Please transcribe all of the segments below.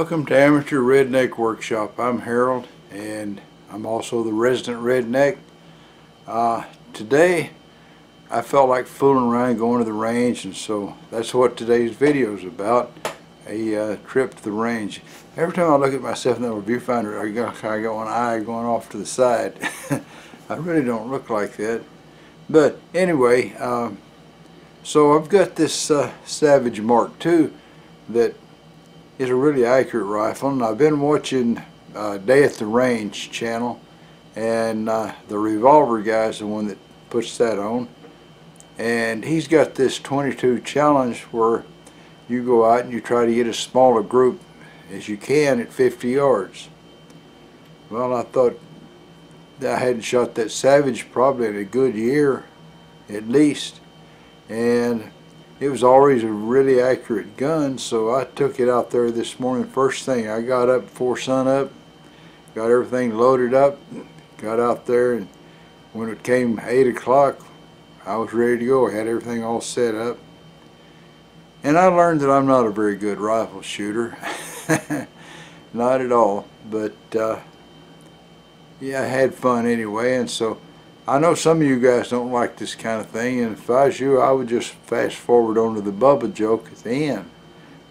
Welcome to Amateur Redneck Workshop. I'm Harold and I'm also the resident redneck. Today I felt like fooling around going to the range, and so that's what today's video is about, a trip to the range. Every time I look at myself in the viewfinder I got one eye going off to the side. I really don't look like that, but anyway, so I've got this Savage Mark II that is a really accurate rifle, and I've been watching Day at the Range channel, and the Revolver guy's the one that puts that on, and he's got this 22 challenge where you go out and you try to get as small a group as you can at 50 yards. Well, I thought that I hadn't shot that Savage probably in a good year at least, and it was always a really accurate gun, so I took it out there this morning. First thing, I got up before sun up, got everything loaded up, got out there, and when it came 8 o'clock, I was ready to go. I had everything all set up. And I learned that I'm not a very good rifle shooter. Not at all. But yeah, I had fun anyway, and so I know some of you guys don't like this kind of thing, and if I was you, I would just fast forward onto the Bubba joke at the end,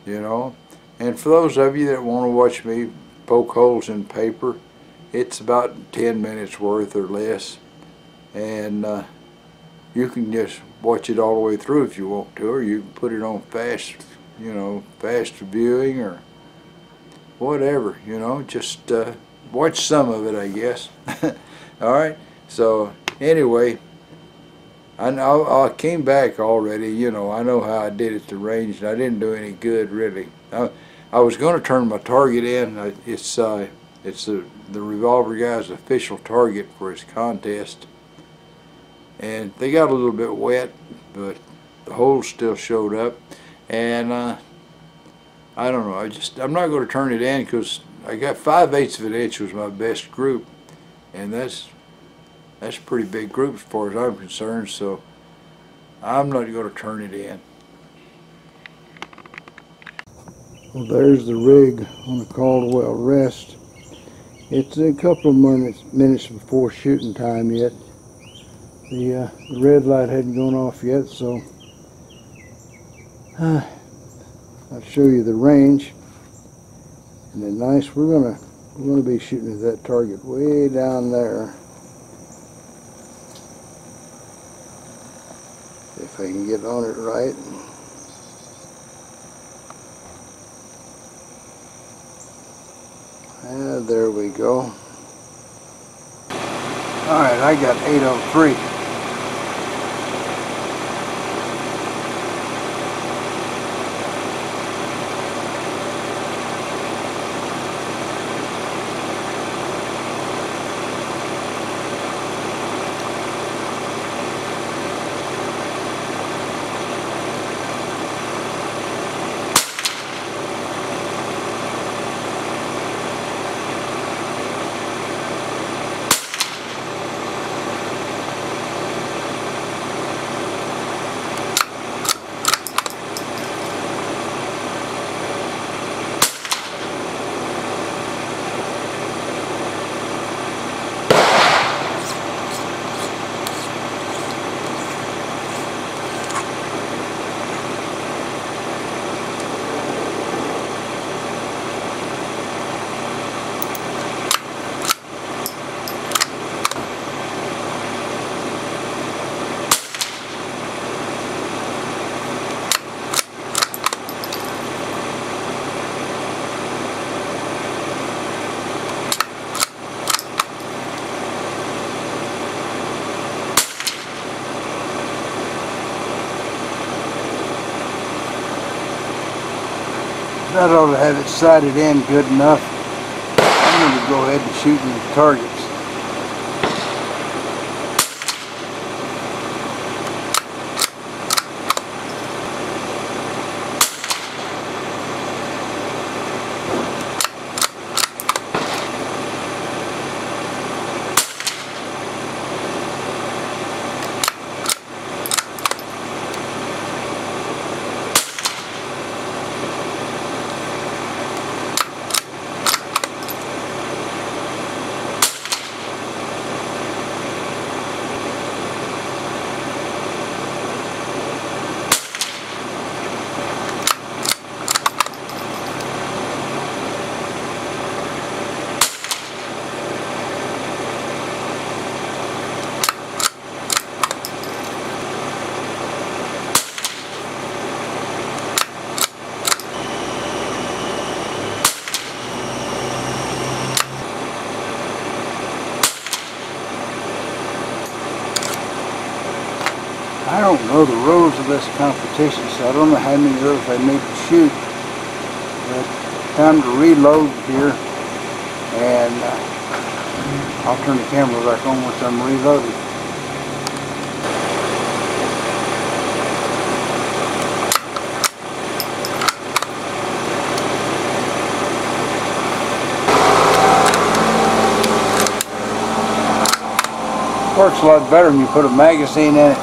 you know. And for those of you that want to watch me poke holes in paper, it's about 10 minutes worth or less, and you can just watch it all the way through if you want to, or you can put it on fast, you know, fast viewing or whatever, you know. Just watch some of it, I guess. All right. So anyway, I came back already. You know, I know how I did at the range, and I didn't do any good really. I was going to turn my target in. It's the Revolver guy's official target for his contest, and they got a little bit wet, but the holes still showed up. And I don't know. I'm not going to turn it in because I got 5/8 of an inch was my best group, and that's a pretty big group as far as I'm concerned, so I'm not going to turn it in. Well, there's the rig on the Caldwell rest. It's a couple of minutes before shooting time yet. The red light hadn't gone off yet, so I'll show you the range. And then nice, we're gonna be shooting at that target way down there. If I can get on it right. And there we go. Alright, I got 803. That ought to have it sighted in good enough. I'm going to go ahead and shoot the targets. I don't know the rules of this competition, so I don't know how many of those I need to shoot. But time to reload here, and I'll turn the camera back on once I'm reloaded. Works a lot better when you put a magazine in it.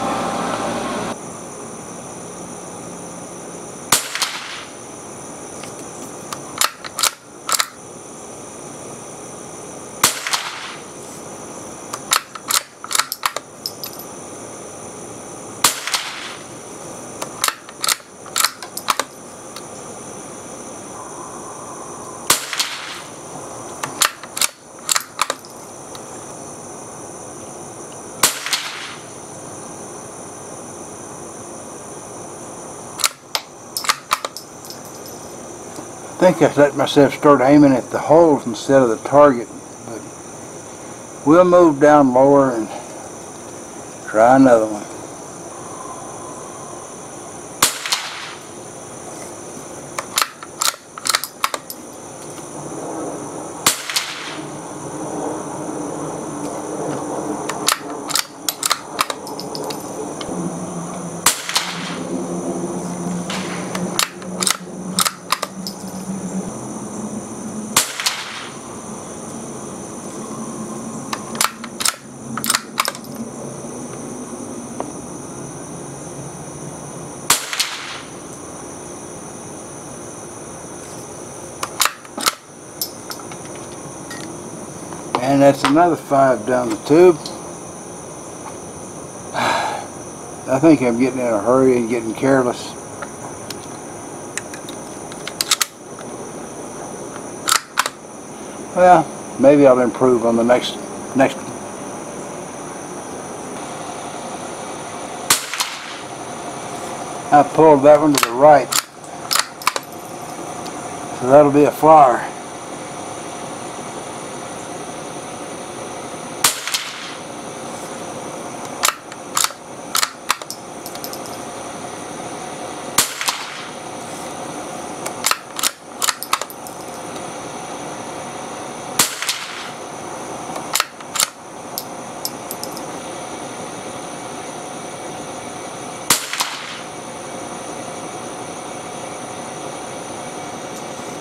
I think I let myself start aiming at the holes instead of the target, but we'll move down lower and try another one. And that's another 5 down the tube. I think I'm getting in a hurry and getting careless. Well, maybe I'll improve on the next one. I pulled that one to the right, so that'll be a flyer.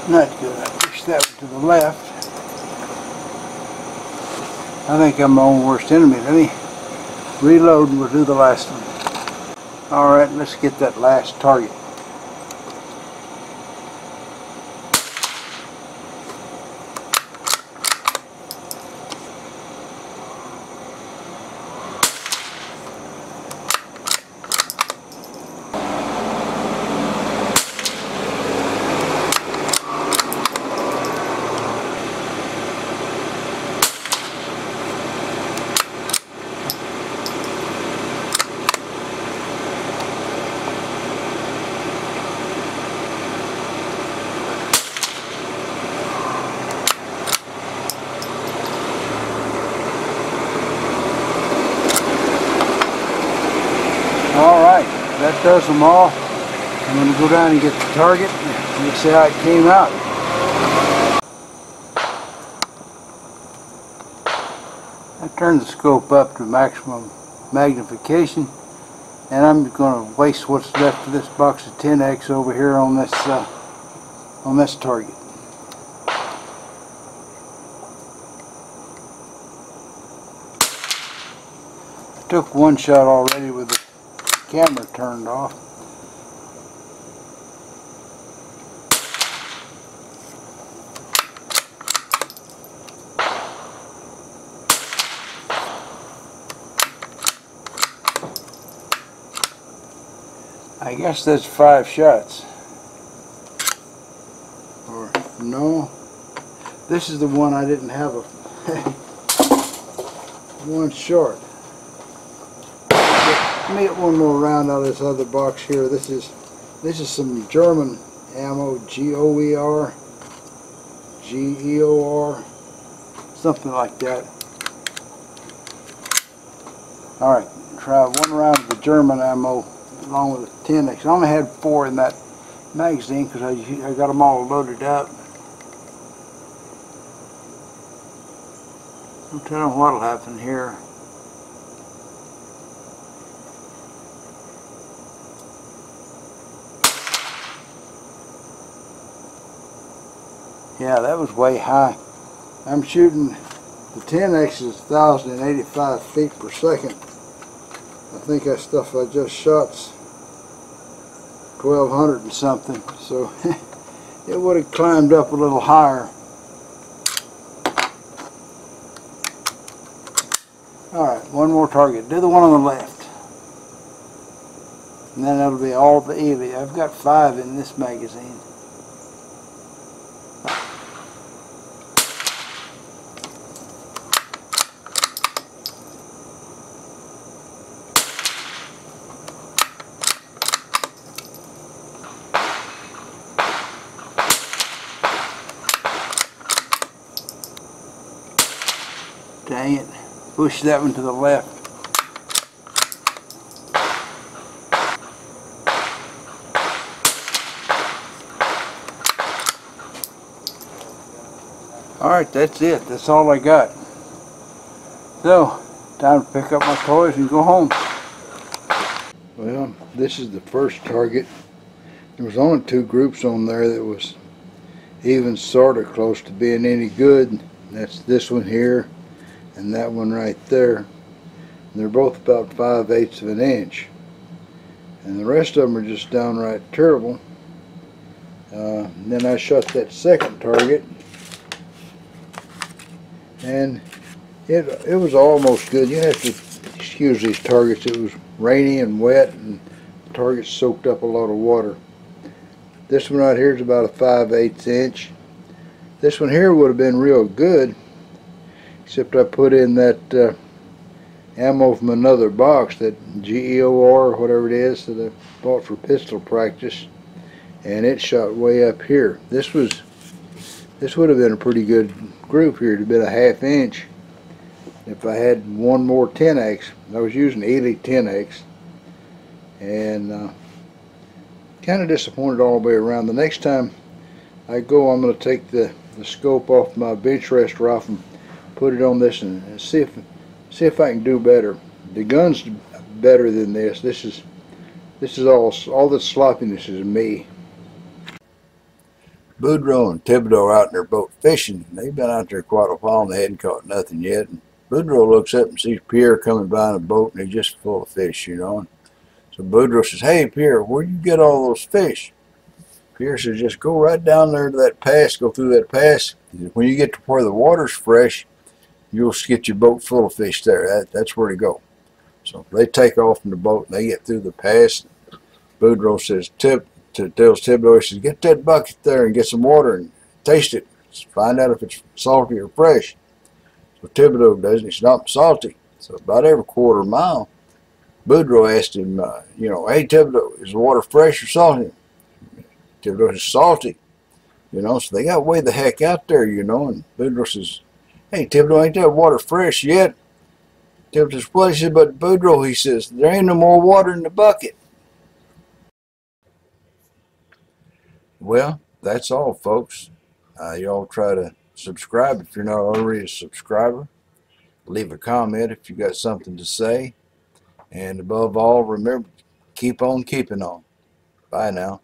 Not good. I pushed that one to the left. I think I'm my own worst enemy. Let me reload and we'll do the last one. Alright, let's get that last target. Alright, that does them all. I'm going to go down and get the target and see how it came out. I turned the scope up to maximum magnification, and I'm going to waste what's left of this box of 10X over here on this target. I took one shot already with the camera turned off. I guess that's 5 shots. Or no, this is the one I didn't have a one short. Let me get one more round out of this other box here. This is some German ammo, GOER, GEOR, something like that. Alright, try one round of the German ammo along with the Tenex. I only had 4 in that magazine because I got them all loaded up. No telling what'll happen here. Yeah, that was way high. I'm shooting, the 10X is 1,085 feet per second. I think that stuff I just shot's 1,200 and something, so it would have climbed up a little higher. Alright, one more target. Do the one on the left. And then that'll be all the Eley. I've got 5 in this magazine. Dang it. Push that one to the left. Alright, that's it. That's all I got. So, time to pick up my toys and go home. Well, this is the first target. There was only 2 groups on there that was even sort of close to being any good. That's this one here and that one right there. And they're both about 5/8 of an inch. And the rest of them are just downright terrible. Then I shot that second target, and it was almost good. You have to excuse these targets. It was rainy and wet, and the targets soaked up a lot of water. This one right here is about a 5/8 inch. This one here would have been real good, except I put in that ammo from another box, that GECO or whatever it is that I bought for pistol practice, and it shot way up here. This would have been a pretty good group here. It would have been a 1/2 inch if I had one more 10X. I was using Eley Tenex, and kind of disappointed all the way around. The next time I go, I'm going to take the scope off my bench rest rifle and put it on this and see if I can do better. The gun's better than this. This is all the sloppiness is me. Boudreaux and Thibodeau are out in their boat fishing. They've been out there quite a while and they hadn't caught nothing yet. And Boudreaux looks up and sees Pierre coming by in a boat, and he's just full of fish, you know. And so Boudreaux says, "Hey Pierre, where'd you get all those fish?" Pierre says, "Just go right down there to that pass, go through that pass. When you get to where the water's fresh, you'll get your boat full of fish there. That's where to go." So they take off from the boat and they get through the pass. Boudreaux says, tells Thibodeau, he says, "Get that bucket there and get some water and taste it. Find out if it's salty or fresh." So Thibodeau does, and it's not salty. So about every quarter mile, Boudreaux asked him, "Hey Thibodeau, is the water fresh or salty?" Thibodeau says, "Salty." So they got way the heck out there, and Boudreaux says, "Hey Thibodeau, ain't that water fresh yet?" Thibodeau says, "Well," he said, "but Boudreaux," he says, "there ain't no more water in the bucket." Well, that's all, folks. Y'all try to subscribe if you're not already a subscriber. Leave a comment if you got something to say. And above all, remember, keep on keeping on. Bye now.